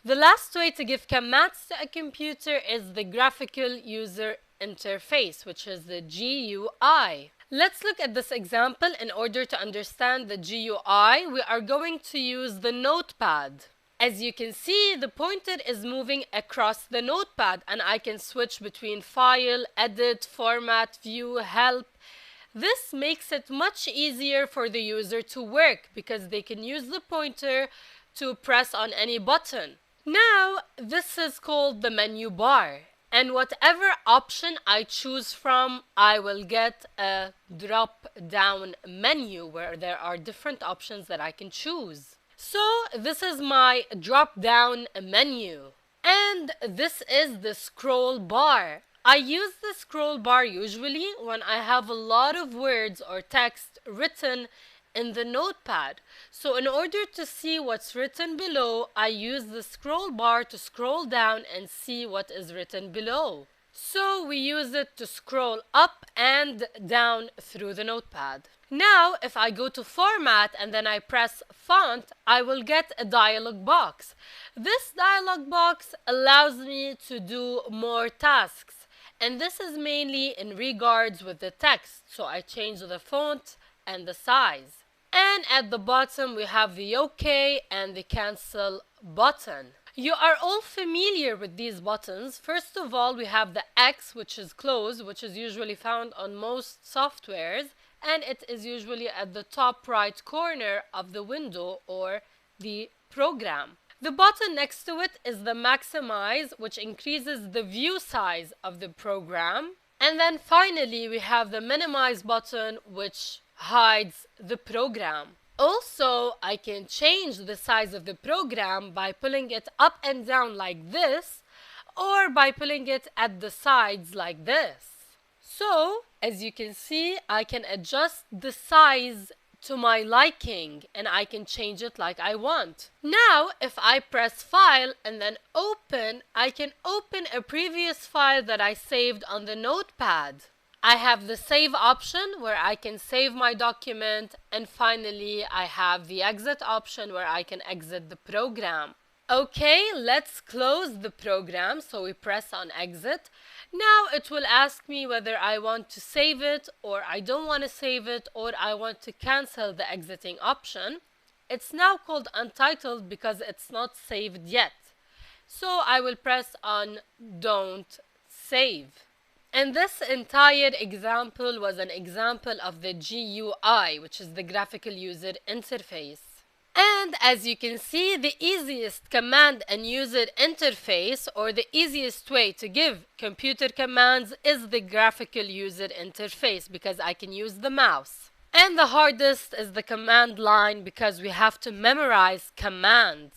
The last way to give commands to a computer is the graphical user interface, which is the GUI. Let's look at this example. In order to understand the GUI, we are going to use the notepad. As you can see, the pointer is moving across the notepad, and I can switch between File, Edit, Format, View, Help. This makes it much easier for the user to work because they can use the pointer to press on any button. Now, this is called the menu bar, and whatever option I choose from, I will get a drop-down menu where there are different options that I can choose. So, this is my drop-down menu, and this is the scroll bar. I use the scroll bar usually when I have a lot of words or text written in the notepad. So in order to see what's written below, I use the scroll bar to scroll down and see what is written below. So we use it to scroll up and down through the notepad. Now, if I go to Format and then I press Font, I will get a dialog box. This dialog box allows me to do more tasks, and this is mainly in regards with the text. So I change the font and the size. And at the bottom we have the OK and the Cancel button. You are all familiar with these buttons. First of all, we have the X, which is close, which is usually found on most softwares, and it is usually at the top right corner of the window or the program. The button next to it is the Maximize, which increases the view size of the program. And then finally, we have the Minimize button, which hides the program. Also, I can change the size of the program by pulling it up and down like this, or by pulling it at the sides like this. So, as you can see, I can adjust the size to my liking, and I can change it like I want. Now, if I press File and then Open, I can open a previous file that I saved on the notepad. I have the Save option where I can save my document, and finally I have the Exit option where I can exit the program. Okay, let's close the program, so we press on Exit. Now it will ask me whether I want to save it or I don't want to save it, or I want to cancel the exiting option. It's now called Untitled because it's not saved yet. So I will press on Don't Save. And this entire example was an example of the GUI, which is the Graphical User Interface. And as you can see, the easiest command and user interface, or the easiest way to give computer commands, is the Graphical User Interface because I can use the mouse. And the hardest is the command line because we have to memorize commands.